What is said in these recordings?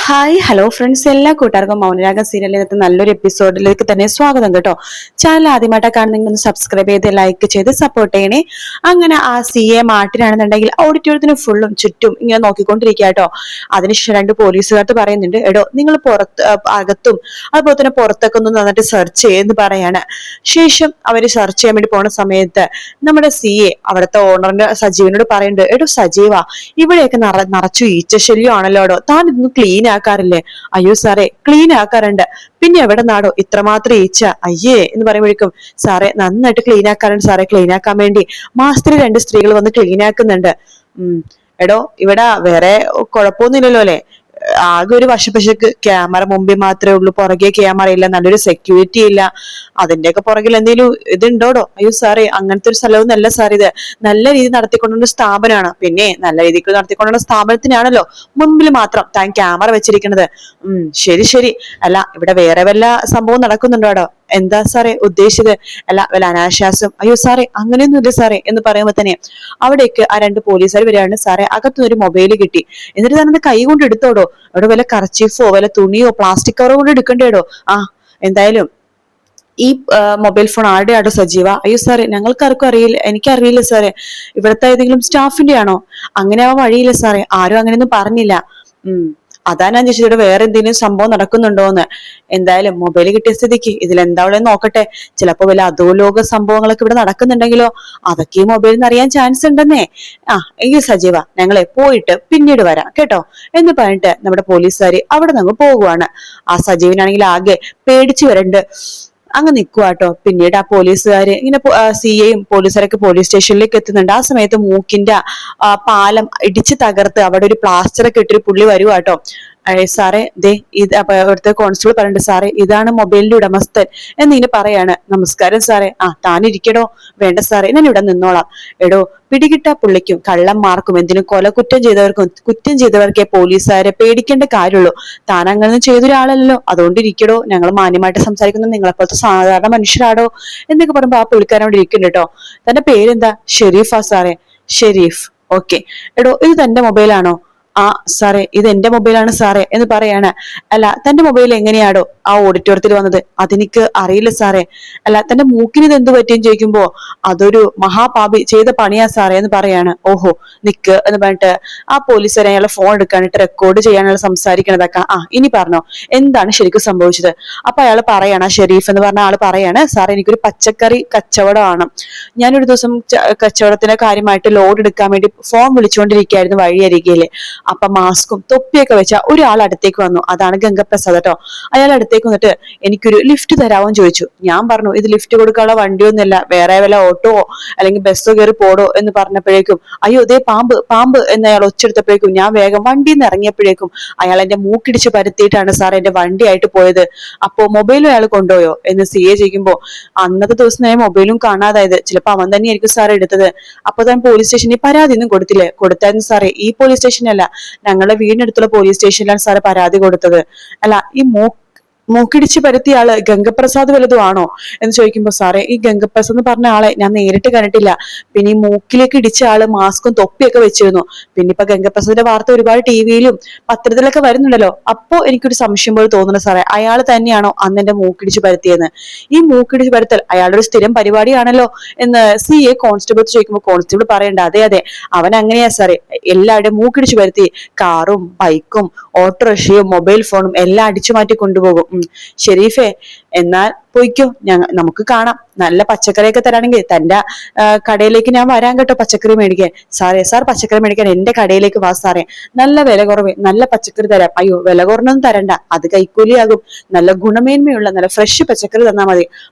Hi hello friends, എല്ലാ കൂട്ടുകാർക്കും മൗനരാഗം സീരിയലിനകത്ത് നല്ലൊരു എപ്പിസോഡിലേക്ക് തന്നെ സ്വാഗതം കേട്ടോ. ചാനൽ ആദ്യമായിട്ടാണ് കാണുന്നെങ്കിൽ ഒന്ന് സബ്സ്ക്രൈബ് ചെയ്ത് ലൈക്ക് ചെയ്ത് സപ്പോർട്ട് ചെയ്യണേ. അങ്ങനെ ആ CA മാർട്ടിനാണെന്നുണ്ടെങ്കിൽ ഓഡിറ്റോറിയത്തിന് ഫുള്ളും ചുറ്റും ഇങ്ങനെ നോക്കിക്കൊണ്ടിരിക്കുക കേട്ടോ. അതിനുശേഷം രണ്ട് പോലീസുകാർക്ക് പറയുന്നുണ്ട്, എടോ നിങ്ങൾ പുറത്ത് അകത്തും അതുപോലെ തന്നെ പുറത്തൊക്കെ ഒന്ന് നന്നായിട്ട് സെർച്ച് ചെയ്യുമെന്ന് പറയാണ്. ശേഷം അവര് സെർച്ച് ചെയ്യാൻ വേണ്ടി പോണ സമയത്ത് നമ്മുടെ CA അവിടുത്തെ ഓണറിന്റെ സജീവനോട് പറയുന്നുണ്ട്, എടോ സജീവ, ഇവിടെയൊക്കെ നിറച്ചു ഈച്ചശല്യം ആണല്ലോ, താൻ ഇതൊന്ന് ക്ലീൻ ആക്കാറില്ലേ? അയ്യോ സാറേ, ക്ലീൻ ആക്കാറുണ്ട്. പിന്നെ എവിടെ നാടോ ഇത്രമാത്രം ഈച്ച? അയ്യേ എന്ന് പറയുമ്പോഴേക്കും, സാറേ നന്നായിട്ട് ക്ലീൻ ആക്കാറുണ്ട് സാറേ. ക്ലീൻ ആക്കാൻ വേണ്ടി മാസത്തിൽ 2 സ്ത്രീകൾ വന്ന് ക്ലീൻ ആക്കുന്നുണ്ട്. എടോ ഇവിടെ വേറെ കുഴപ്പമൊന്നുമില്ലല്ലോ അല്ലെ? ആകെ ഒരു വശപ്പശക്ക്, ക്യാമറ മുമ്പിൽ മാത്രമേ ഉള്ളൂ, പുറകെ ക്യാമറ ഇല്ല, നല്ലൊരു സെക്യൂരിറ്റി ഇല്ല. അതിന്റെയൊക്കെ പുറകിൽ എന്തെങ്കിലും ഇതുണ്ടോടോ? അയ്യോ സാറേ, അങ്ങനത്തെ ഒരു സ്ഥലവും അല്ല സാർ ഇത്. നല്ല രീതി നടത്തിക്കൊണ്ടുള്ള സ്ഥാപനമാണ്. പിന്നെ നല്ല രീതിക്ക് നടത്തിക്കൊണ്ടുള്ള സ്ഥാപനത്തിനാണല്ലോ മുൻപിൽ മാത്രം താൻ ക്യാമറ വെച്ചിരിക്കുന്നത്. ശരി ശരി. അല്ല ഇവിടെ വേറെ വല്ല സംഭവം നടക്കുന്നുണ്ടോടോ? എന്താ സാറേ ഉദ്ദേശിച്ചത്? അല്ല വല്ല അനാശാസം? അയ്യോ സാറേ അങ്ങനെയൊന്നുമില്ല സാറേ എന്ന് പറയുമ്പോ തന്നെ അവിടേക്ക് ആ 2 പോലീസുകാർ വരികയാണ്. സാറേ അകത്തുനിന്ന് ഒരു മൊബൈൽ കിട്ടി. എന്നിട്ട് താനത് കൈ കൊണ്ട് എടുത്തോടോ? അവിടെ വല്ല കർച്ചീഫോ വല്ല തുണിയോ പ്ലാസ്റ്റിക് കവറോ കൊണ്ട് എടുക്കണ്ടേടോ? എന്തായാലും ഈ മൊബൈൽ ഫോൺ ആരുടെയാണോ സജീവ? അയ്യോ സാറേ ഞങ്ങൾക്കാർക്കും അറിയില്ല, എനിക്കറിയില്ല സാറേ. ഇവിടുത്തെ ഏതെങ്കിലും സ്റ്റാഫിന്റെ ആണോ? അങ്ങനെ ആവാൻ വഴിയില്ല സാറേ, ആരും അങ്ങനെയൊന്നും പറഞ്ഞില്ല. അതാ ഞാൻ ചോദിച്ചത്, ഇവിടെ വേറെ എന്തെങ്കിലും സംഭവം നടക്കുന്നുണ്ടോന്ന്. എന്തായാലും മൊബൈൽ കിട്ടിയ സ്ഥിതിക്ക് ഇതിലെന്താ ഉള്ളതെന്ന് നോക്കട്ടെ. ചിലപ്പോ വല്ല അധോലോക സംഭവങ്ങളൊക്കെ ഇവിടെ നടക്കുന്നുണ്ടെങ്കിലോ, അതൊക്കെ ഈ മൊബൈലിൽ നിന്ന് അറിയാൻ ചാൻസ് ഉണ്ടെന്നേ. എങ്കിൽ സജീവ, ഞങ്ങളെ പോയിട്ട് പിന്നീട് വരാം കേട്ടോ എന്ന് പറഞ്ഞിട്ട് നമ്മുടെ പോലീസുകാര് അവിടെ നിന്ന് പോകുവാണ്. ആ സജീവനാണെങ്കിൽ ആകെ പേടിച്ചു വരണ്ട് അങ്ങ് നിൽക്കുവാട്ടോ. പിന്നീട് ആ പോലീസുകാര് ഇങ്ങനെ CAയും പോലീസുകാരൊക്കെ പോലീസ് സ്റ്റേഷനിലേക്ക് എത്തുന്നുണ്ട്. ആ സമയത്ത് മൂക്കിന്റെ പാലം ഇടിച്ച് തകർത്ത് അവിടെ ഒരു പ്ലാസ്റ്റർ ഒക്കെ ഇട്ടൊരു പുള്ളി വരുവാട്ടോ. സാറേ ദേ ഇത് അവിടുത്തെ കോൺസ്റ്റബിൾ പറഞ്ഞിട്ട്, സാറേ ഇതാണ് മൊബൈലിന്റെ ഉടമസ്ഥൻ എന്നിങ്ങനെ പറയാണ്. നമസ്കാരം സാറേ. താനിരിക്കടോ? വേണ്ട സാറേ, ഞാൻ ഇവിടെ നിന്നോളാം. എടോ പിടികിട്ടാ പുള്ളിക്കും കള്ളന്മാർക്കും എന്തിനും കുറ്റം ചെയ്തവർക്കേ പോലീസുകാരെ പേടിക്കേണ്ട കാര്യമുള്ളൂ. താൻ അങ്ങനെ ചെയ്തൊരാളല്ലോ, അതുകൊണ്ട് ഇരിക്കടോ, ഞങ്ങൾ മാന്യമായിട്ട് സംസാരിക്കുന്നത് നിങ്ങളെപ്പോലത്തെ സാധാരണ മനുഷ്യരാടോ എന്നൊക്കെ പറയുമ്പോ ആ പുള്ളിക്കാരനോട് ഇരിക്കുന്നുണ്ട് കേട്ടോ. തന്റെ പേരെന്താ? ഷെരീഫാ സാറേ. ഷെരീഫ്, ഓക്കെ. എടോ ഇത് തന്റെ മൊബൈലാണോ? സാറേ ഇത് എന്റെ മൊബൈലാണ് സാറേ എന്ന് പറയാണ്. അല്ല തന്റെ മൊബൈൽ എങ്ങനെയാടോ ആ ഓഡിറ്റോറിയത്തിൽ വന്നത്? അതെനിക്ക് അറിയില്ല സാറേ. അല്ല തന്റെ മൂക്കിന് ഇത് എന്ത് പറ്റിയെന്ന് ചോദിക്കുമ്പോ, അതൊരു മഹാപാപി ചെയ്ത പണിയാ സാറേ എന്ന് പറയാണ്. ഓഹോ നിക്ക് എന്ന് പറഞ്ഞിട്ട് ആ പോലീസുകാരെ അയാളെ ഫോൺ എടുക്കാനിട്ട് റെക്കോർഡ് ചെയ്യാനുള്ള സംസാരിക്കണതൊക്കെ. ഇനി പറഞ്ഞോ, എന്താണ് ശരിക്കും സംഭവിച്ചത്? അപ്പൊ അയാൾ പറയാണ്, ഷെരീഫ് എന്ന് പറഞ്ഞ ആള് പറയാണ്, സാറേ എനിക്കൊരു പച്ചക്കറി കച്ചവടമാണ്. ഞാനൊരു ദിവസം കച്ചവടത്തിന്റെ കാര്യമായിട്ട് ലോഡ് എടുക്കാൻ വേണ്ടി ഫോൺ വിളിച്ചുകൊണ്ടിരിക്കുകയായിരുന്നു വഴിയരികില്. അപ്പൊ മാസ്കും തൊപ്പിയൊക്കെ വെച്ച ഒരാൾ അടുത്തേക്ക് വന്നു. അതാണ് ഗംഗപ്രസാദ് കേട്ടോ. അയാൾ അടുത്തേക്ക് വന്നിട്ട് എനിക്കൊരു ലിഫ്റ്റ് തരാമെന്ന് ചോദിച്ചു. ഞാൻ പറഞ്ഞു, ഇത് ലിഫ്റ്റ് കൊടുക്കാനുള്ള വണ്ടിയൊന്നുമില്ല, വേറെ വല്ല ഓട്ടോ അല്ലെങ്കിൽ ബസ്സോ കയറി പോടോ എന്ന് പറഞ്ഞപ്പോഴേക്കും, അയ്യോ ദേ പാമ്പ് പാമ്പ് എന്ന് അയാൾ ഒച്ചെടുത്തപ്പോഴേക്കും ഞാൻ വേഗം വണ്ടിയിൽ നിന്ന് ഇറങ്ങിയപ്പോഴേക്കും അയാൾ എന്റെ മൂക്കിടിച്ച് പരത്തിയിട്ടാണ് സാർ എന്റെ വണ്ടിയായിട്ട് പോയത്. അപ്പോ മൊബൈലും അയാൾ കൊണ്ടുപോയോ എന്ന് CA ചോദിക്കുമ്പോ, അന്നത്തെ ദിവസം ഞാൻ മൊബൈലും കാണാതായത്, ചിലപ്പോ അവൻ തന്നെയായിരിക്കും സാർ എടുത്തത്. അപ്പൊ താൻ പോലീസ് സ്റ്റേഷനിൽ പരാതി ഒന്നും കൊടുത്തില്ലേ? കൊടുത്തായിരുന്നു സാറേ. ഈ പോലീസ് സ്റ്റേഷനല്ല, ഞങ്ങളുടെ വീടിനടുത്തുള്ള പോലീസ് സ്റ്റേഷനിലാണ് സാറ് പരാതി കൊടുത്തത്. അല്ല ഈ മൂക്കിടിച്ച് പരത്തിയ ആള് ഗംഗപ്രസാദ് വല്ലതും ആണോ എന്ന് ചോദിക്കുമ്പോ, സാറേ ഈ ഗംഗപ്രസാദ് എന്ന് പറഞ്ഞ ആളെ ഞാൻ നേരിട്ട് കണ്ടിട്ടില്ല. പിന്നെ ഈ മൂക്കിലേക്ക് ഇടിച്ച ആള് മാസ്കും തൊപ്പിയൊക്കെ വെച്ചിരുന്നു. പിന്നെ ഇപ്പൊ ഗംഗപ്രസാദിന്റെ വാർത്ത ഒരുപാട് TV-യിലും പത്രത്തിലൊക്കെ വരുന്നുണ്ടല്ലോ. അപ്പോ എനിക്കൊരു സംശയം പോലെ തോന്നുന്നു സാറേ, അയാൾ തന്നെയാണോ അന്ന് എന്റെ മൂക്കിടിച്ച് പരത്തിയെന്ന്? ഈ മൂക്കിടിച്ച് പരത്തൽ അയാളുടെ ഒരു സ്ഥിരം പരിപാടിയാണല്ലോ എന്ന് CA കോൺസ്റ്റബിൾ ചോദിക്കുമ്പോൾ കോൺസ്റ്റബിൾ പറയണ്ട, അതെ അതെ അവൻ അങ്ങനെയാ സാറേ, എല്ലാവരുടെയും മൂക്കിടിച്ച് പരത്തി കാറും ബൈക്കും ഓട്ടോറിക്ഷയും മൊബൈൽ ഫോണും എല്ലാം അടിച്ചു മാറ്റി കൊണ്ടുപോകും. ഷെരീഫെ, എന്നാൽ പോയിക്കോ, നമുക്ക് കാണാം. നല്ല പച്ചക്കറിയൊക്കെ തരാണെങ്കിൽ തന്റെ കടയിലേക്ക് ഞാൻ വരാൻ കേട്ടോ പച്ചക്കറി മേടിക്കാൻ. സാറേ സാർ പച്ചക്കറി മേടിക്കാൻ എന്റെ കടയിലേക്ക് വാ സാറേ, നല്ല വില കുറവ്, നല്ല പച്ചക്കറി തരാം. അയ്യോ വില കുറഞ്ഞൊന്നും തരണ്ട, അത് കൈക്കൂലിയാകും. നല്ല ഗുണമേന്മയുള്ള നല്ല ഫ്രഷ് പച്ചക്കറി തന്നാ മതി.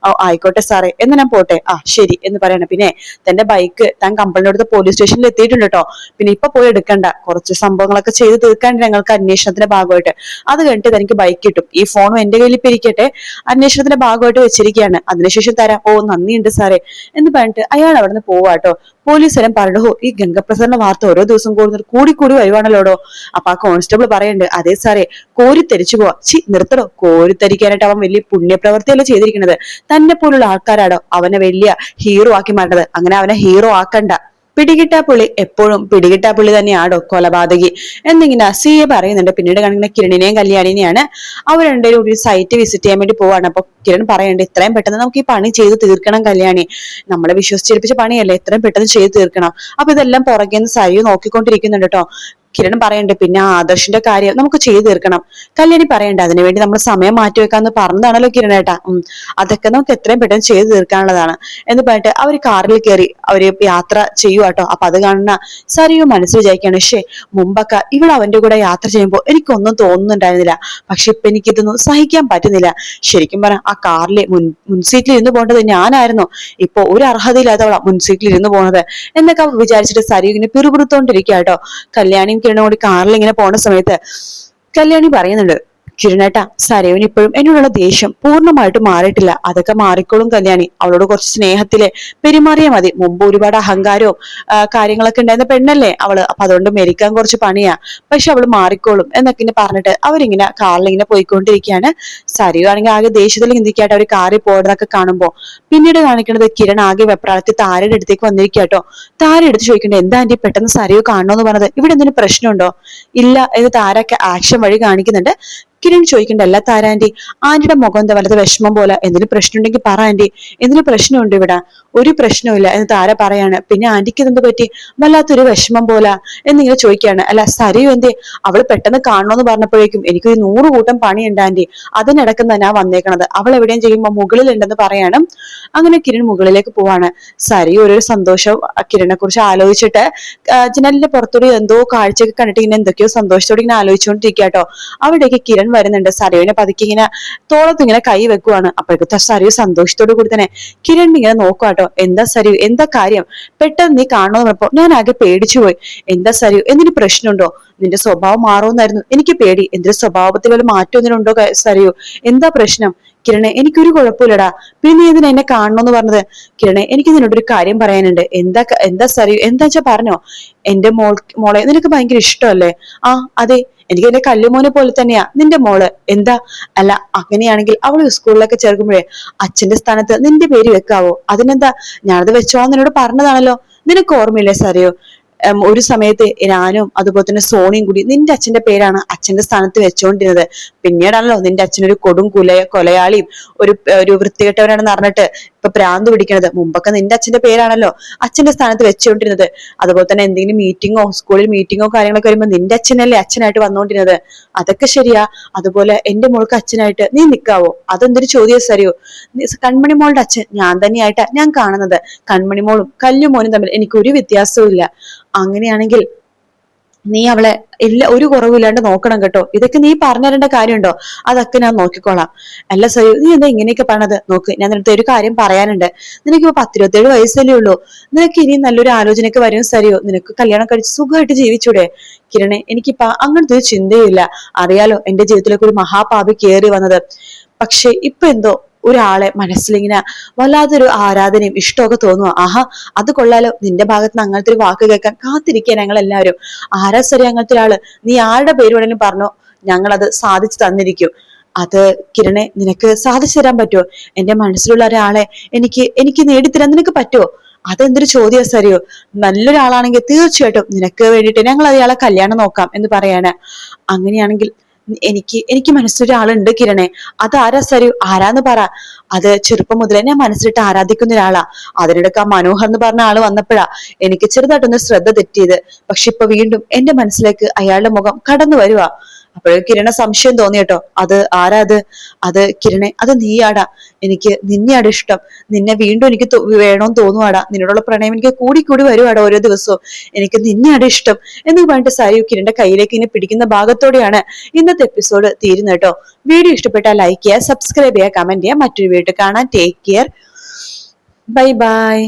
ആയിക്കോട്ടെ സാറേ, എന്ന് ഞാൻ പോട്ടെ. ശരി എന്ന് പറയണം. പിന്നെ തന്റെ ബൈക്ക് താൻ കമ്പനിയുടെ അടുത്ത് പോലീസ് സ്റ്റേഷനിൽ എത്തിയിട്ടുണ്ട് കേട്ടോ. പിന്നെ ഇപ്പൊ പോയി എടുക്കണ്ട, കുറച്ച് സംഭവങ്ങളൊക്കെ ചെയ്ത് തീർക്കാണ്ട് ഞങ്ങൾക്ക് അന്വേഷണത്തിന്റെ ഭാഗമായിട്ട്. അത് കഴിഞ്ഞിട്ട് തനിക്ക് ബൈക്ക് കിട്ടും. ഈ ഫോണും എന്റെ കയ്യിൽ ഇപ്പൊ ഇരിക്കട്ടെ, അന്വേഷണത്തിന്റെ ഭാഗമായിട്ട് വെച്ചിരിക്കുകയാണ്, അതിനുശേഷം തരാം. നന്ദിയുണ്ട് സാറേ എന്ന് പറഞ്ഞിട്ട് അയാൾ അവിടെ നിന്ന് പോവാട്ടോ. പോലീസുകാരൻ പറഞ്ഞു, ഈ ഗംഗപ്രസാദിന്റെ വാർത്ത ഓരോ ദിവസം കൂടി വരുവാണല്ലോടോ. അപ്പൊ ആ കോൺസ്റ്റബിൾ പറയുന്നുണ്ട്, അതേ സാറേ കോരിത്തരിച്ചു പോവാ. നിർത്തടോ, കോരിത്തരിക്കാനായിട്ട് അവൻ വലിയ പുണ്യപ്രവൃത്തിയല്ല ചെയ്തിരിക്കുന്നത്. തന്നെ പോലുള്ള ആൾക്കാരാടോ അവനെ വലിയ ഹീറോ ആക്കി മാറ്റത്. അങ്ങനെ അവനെ ഹീറോ ആക്കണ്ട. പിടികിട്ടാ പുള്ളി എപ്പോഴും പിടികിട്ടാ പുള്ളി തന്നെയാണോ കൊലപാതകി എന്നിങ്ങനെ സിയെ പറയുന്നുണ്ട്. പിന്നീട് കാണിക്കുന്ന കിരണിനെയും കല്യാണിനെയാണ്. അവർ രണ്ടുപേരും ഒരു സൈറ്റ് വിസിറ്റ് ചെയ്യാൻ വേണ്ടി പോവാണ്. അപ്പൊ കിരൺ പറയണ്ട്, ഇത്രയും പെട്ടെന്ന് നമുക്ക് ഈ പണി ചെയ്ത് തീർക്കണം കല്യാണി, നമ്മളെ വിശ്വസിച്ചേൽപ്പിച്ച പണിയല്ലേ, എത്രയും പെട്ടെന്ന് ചെയ്ത് തീർക്കണം. അപ്പൊ ഇതെല്ലാം പുറകേന്ന് സരിയു നോക്കിക്കൊണ്ടിരിക്കുന്നുണ്ട് കേട്ടോ. കിരൺ പറയണ്ട്, പിന്നെ ആദർശിന്റെ കാര്യം നമുക്ക് ചെയ്തു തീർക്കണം. കല്യാണി പറയണ്ട, അതിനുവേണ്ടി നമ്മൾ സമയം മാറ്റിവെക്കാന്ന് പറഞ്ഞതാണല്ലോ കിരണേട്ടാ. അതൊക്കെ നമുക്ക് എത്രയും പെട്ടെന്ന് ചെയ്തു തീർക്കാനുള്ളതാണ് എന്ന് പറഞ്ഞിട്ട് അവര് കാറിൽ കയറി അവര് യാത്ര ചെയ്യുവാട്ടോ. അപ്പൊ അത് കാണുന്ന സരിയു മനസ്സിൽ വിചാരിക്കാണ്, പക്ഷേ മുമ്പൊക്കെ ഇവിടെ അവന്റെ കൂടെ യാത്ര ചെയ്യുമ്പോൾ എനിക്കൊന്നും തോന്നുന്നുണ്ടായിരുന്നില്ല, പക്ഷെ ഇപ്പൊ എനിക്കിതൊന്നും സഹിക്കാൻ പറ്റുന്നില്ല. ശരിക്കും പറഞ്ഞ ആ കാറിലെ മുൻസീറ്റിൽ ഇരുന്ന് പോകേണ്ടത് ഞാനായിരുന്നു, ഇപ്പൊ ഒരു അർഹതയില്ലാത്തവളാ മുൻസീറ്റിൽ ഇരുന്ന് പോണത് എന്നൊക്കെ വിചാരിച്ചിട്ട് സരിയു ഇങ്ങനെ പിറുപിറുത്തോണ്ടിരിക്കുക കേട്ടോ. കല്യാണിയും കിരണും കൂടി കാറിൽ ഇങ്ങനെ പോണ സമയത്ത് കല്യാണി പറയുന്നുണ്ട്, കിരണേട്ടാ, സരയുവിന് ഇപ്പോഴും എന്നോടുള്ള ദേഷ്യം പൂർണ്ണമായിട്ട് മാറിയിട്ടില്ല, അതൊക്കെ മാറിക്കോളും കല്യാണി, അവളോട് കുറച്ച് സ്നേഹത്തില് പെരുമാറിയാൽ മതി. മുമ്പ് ഒരുപാട് അഹങ്കാരവും കാര്യങ്ങളൊക്കെ ഉണ്ടായിരുന്ന പെണ്ണല്ലേ അവള്, അപ്പൊ അതുകൊണ്ട് മെരിക്കാൻ കുറച്ച് പണിയാ, പക്ഷെ അവള് മാറിക്കോളും എന്നൊക്കെ ഇങ്ങനെ പറഞ്ഞിട്ട് അവരിങ്ങനെ കാറിൽ ഇങ്ങനെ പോയിക്കൊണ്ടിരിക്കുകയാണ്. സരയു ആണെങ്കിൽ ആകെ ദേഷ്യത്തിൽ ചിന്തിക്കാട്ടോ അവർ കാറിൽ പോയതൊക്കെ കാണുമ്പോ. പിന്നീട് കാണിക്കുന്നത് കിരൺ ആകെ വെപ്രാളത്തിൽ താരയുടെ അടുത്തേക്ക് വന്നിരിക്കാട്ടോ. താര എടുത്ത് ചോദിക്കണ്ടേ, എന്താ ആന്റി പെട്ടെന്ന് സരയു കാണണോന്ന് പറഞ്ഞത്, ഇവിടെ എന്തെങ്കിലും പ്രശ്നമുണ്ടോ? ഇല്ല എന്ന് താരൊക്കെ ആക്ഷൻ വഴി കാണിക്കുന്നുണ്ട്. കിരൺ ചോദിക്കണ്ട, അല്ല താര ആന്റി, ആന്റിയുടെ മുഖം എന്താ വലത് വിഷമം പോലെ, എന്തിനു പ്രശ്നം ഉണ്ടെങ്കിൽ പറ ആന്റി, എന്തിനു പ്രശ്നമുണ്ട് ഇവിടെ? ഒരു പ്രശ്നമില്ല എന്ന് താര പറയാണ്. പിന്നെ ആന്റിക്ക് ഇതെന്ത് പറ്റി, വല്ലാത്തൊരു വിഷമം പോലെ എന്നിങ്ങനെ ചോദിക്കുകയാണ്. അല്ല സരയു എന്തേ, അവള് പെട്ടെന്ന് കാണണോന്ന് പറഞ്ഞപ്പോഴേക്കും എനിക്കൊരു 100 കൂട്ടം പണിയുണ്ട് ആന്റി, അതിനിടക്കുന്ന ഞാൻ വന്നേക്കണത്, അവൾ എവിടെയും ചെയ്യുമ്പോ മുകളിലുണ്ടെന്ന് പറയണം. അങ്ങനെ കിരൺ മുകളിലേക്ക് പോവാണ്. സരയു ഒരു സന്തോഷം കിരണിനെ കുറിച്ച് ആലോചിച്ചിട്ട് ജനലിന്റെ പുറത്തോടെ എന്തോ കാഴ്ചയൊക്കെ കണ്ടിട്ട് ഇങ്ങനെ എന്തൊക്കെയോ സന്തോഷത്തോടെ ഇങ്ങനെ ആലോചിച്ചുകൊണ്ടിരിക്കാട്ടോ. അവിടേക്ക് കിരൺ വരുന്നുണ്ട്. സരയുവിനെ പതുക്കെ ഇങ്ങനെ തോളത്ത് ഇങ്ങനെ കൈ വെക്കുവാണ്. അപ്പോഴത്തെ സരയു സന്തോഷത്തോടു കൂടി തന്നെ കിരൺ ഇങ്ങനെ നോക്കുവാട്ടോ. എന്താ സരയു, എന്താ കാര്യം, പെട്ടെന്ന് നീ കാണുമെന്ന് പറഞ്ഞപ്പോ ഞാൻ ആകെ പേടിച്ചുപോയി. എന്താ സരയു, എന്തിനു പ്രശ്നമുണ്ടോ? നിന്റെ സ്വഭാവം മാറുമെന്നായിരുന്നു എനിക്ക് പേടി, എന്തൊരു സ്വഭാവത്തിൽ വല്ല മാറ്റം എന്തിനുണ്ടോ സരയു, എന്താ പ്രശ്നം? കിരണെ, എനിക്കൊരു കുഴപ്പമില്ലടാ, പിന്നെ നീ എന്തിനാ എന്നെ കാണണോന്ന് പറഞ്ഞത്? കിരണെ, എനിക്ക് നിന്നോടൊരു കാര്യം പറയാനുണ്ട്. എന്താ സരയു, എന്താ വെച്ചാ പറഞ്ഞോ. എന്റെ മോളെ നിനക്ക് ഭയങ്കര ഇഷ്ടമല്ലേ? ആ അതെ, എനിക്ക് എന്റെ കല്ലുമോനെ പോലെ തന്നെയാ നിന്റെ മോള്. എന്താ? അല്ല, അങ്ങനെയാണെങ്കിൽ അവള് സ്കൂളിലൊക്കെ ചേർക്കുമ്പോഴേ അച്ഛന്റെ സ്ഥാനത്ത് നിന്റെ പേര് വെക്കാവോ? അതിനെന്താ, ഞാനത് വെച്ചോന്ന് എന്നോട് പറഞ്ഞതാണല്ലോ, നിനക്ക് ഓർമ്മയില്ലേ സരയോ? ഒരു സമയത്ത് ഞാനും അതുപോലെ തന്നെ സോണിയും കൂടി നിന്റെ അച്ഛന്റെ പേരാണ് അച്ഛന്റെ സ്ഥാനത്ത് വെച്ചുകൊണ്ടിരുന്നത്. പിന്നീടാണല്ലോ നിന്റെ അച്ഛനൊരു കൊടും കൊലയാളിയും ഒരു വൃത്തികെട്ടവനാണെന്ന് പറഞ്ഞിട്ട് ഇപ്പൊ പ്രാന്ത് പിടിക്കണത്. മുമ്പൊക്കെ നിന്റെ അച്ഛന്റെ പേരാണല്ലോ അച്ഛന്റെ സ്ഥാനത്ത് വെച്ചുകൊണ്ടിരുന്നത്. അതുപോലെ തന്നെ എന്തെങ്കിലും മീറ്റിങ്ങോ സ്കൂളിൽ മീറ്റിങ്ങോ കാര്യങ്ങളൊക്കെ വരുമ്പോ നിന്റെ അച്ഛനല്ലേ അച്ഛനായിട്ട് വന്നുകൊണ്ടിരുന്നത്. അതൊക്കെ ശരിയാ, അതുപോലെ എന്റെ മോൾക്ക് അച്ഛനായിട്ട് നീ നിൽക്കാവോ? അതെന്തൊരു ചോദ്യം സരിയോ? കൺമണി മോളുടെ അച്ഛൻ ഞാൻ തന്നെയായിട്ടാ ഞാൻ കാണുന്നത്. കൺമണിമോളും കല്ലുമോനും തമ്മിൽ എനിക്ക് ഒരു വ്യത്യാസവും ഇല്ല. അങ്ങനെയാണെങ്കിൽ നീ അവളെ ഒരു കുറവില്ലാണ്ട് നോക്കണം കേട്ടോ. ഇതൊക്കെ നീ പറഞ്ഞു തരേണ്ട കാര്യമുണ്ടോ? അതൊക്കെ ഞാൻ നോക്കിക്കോളാം. അല്ല സരു, നീ എന്താ ഇങ്ങനെയൊക്കെ പറഞ്ഞത്? നോക്ക്, ഞാൻ നിനക്ക് ഒരു കാര്യം പറയാനുണ്ട്. നിനക്കിപ്പോ 10-27 വയസ്സല്ലേ ഉള്ളൂ. നിനക്ക് ഇനി നല്ലൊരു ആലോചനയൊക്കെ വരും സരിയോ. നിനക്ക് കല്യാണം കഴിച്ച് സുഖമായിട്ട് ജീവിച്ചൂടെ? കിരണെ, എനിക്കിപ്പ അങ്ങനത്തെ ഒരു ചിന്തയില്ല. അറിയാലോ എന്റെ ജീവിതത്തിലേക്ക് ഒരു മഹാപാപി കയറി വന്നത്. പക്ഷെ ഇപ്പൊ എന്തോ ഒരാളെ മനസ്സിലിങ്ങനെ വല്ലാത്തൊരു ആരാധനയും ഇഷ്ടമൊക്കെ തോന്നുക. ആഹാ, അത് കൊള്ളാലോ, നിന്റെ ഭാഗത്ത് നിന്ന് അങ്ങനത്തെ ഒരു വാക്ക് കേൾക്കാൻ കാത്തിരിക്കുക ഞങ്ങൾ എല്ലാവരും. ആരാ സരി അങ്ങനത്തെ ഒരാള്? നീ ആരുടെ പേര് വേണമെങ്കിലും പറഞ്ഞോ, ഞങ്ങൾ അത് സാധിച്ചു തന്നിരിക്കും. അത് കിരണെ, നിനക്ക് സാധിച്ചു തരാൻ പറ്റുമോ? എന്റെ മനസ്സിലുള്ള ഒരാളെ എനിക്ക് നേടിത്തരാൻ നിനക്ക് പറ്റുമോ? അതെന്തൊരു ചോദ്യം സരിയോ. നല്ലൊരാളാണെങ്കിൽ തീർച്ചയായിട്ടും നിനക്ക് വേണ്ടിയിട്ട് ഞങ്ങൾ അയാളെ കല്യാണം നോക്കാം എന്ന് പറയാണ്. അങ്ങനെയാണെങ്കിൽ എനിക്ക് മനസ്സിലൊരാളുണ്ട് കിരണെ. അത് ആരാ സരു, ആരാന്ന് പറ. അത് ചെറുപ്പം മുതലേ ഞാൻ മനസ്സിലിട്ട് ആരാധിക്കുന്ന ഒരാളാ. അതിനിടക്ക് ആ മനോഹർ എന്ന് പറഞ്ഞ ആള് വന്നപ്പോഴാ എനിക്ക് ചെറുതായിട്ടൊന്ന് ശ്രദ്ധ തെറ്റിയത്. പക്ഷെ ഇപ്പൊ വീണ്ടും എന്റെ മനസ്സിലേക്ക് അയാളുടെ മുഖം കടന്നു വരുവാ. അപ്പോഴും കിരണ സംശയം തോന്നി കേട്ടോ. അത് ആരാ? അത് കിരണെ, അത് നീയാടാ. എനിക്ക് നിന്നെയാടാ ഇഷ്ടം. നിന്നെ വീണ്ടും എനിക്ക് വേണോന്ന് തോന്നുവാടാ. നിന്നോടുള്ള പ്രണയം എനിക്ക് കൂടി വരുവാടാ ഓരോ ദിവസവും. എനിക്ക് നിന്നെയാടാ ഇഷ്ടം എന്ന് പറഞ്ഞിട്ട് സരു കിരണിന്റെ കയ്യിലേക്ക് ഇങ്ങനെ പിടിക്കുന്ന ഭാഗത്തോടെയാണ് ഇന്നത്തെ എപ്പിസോഡ് തീരുന്നത് കേട്ടോ. വീഡിയോ ഇഷ്ടപ്പെട്ടാൽ ലൈക്ക് ചെയ്യുക, സബ്സ്ക്രൈബ് ചെയ്യുക, കമന്റ് ചെയ്യുക. മറ്റൊരു വീഡിയോ കാണാൻ ടേക്ക് കെയർ, ബൈ ബൈ.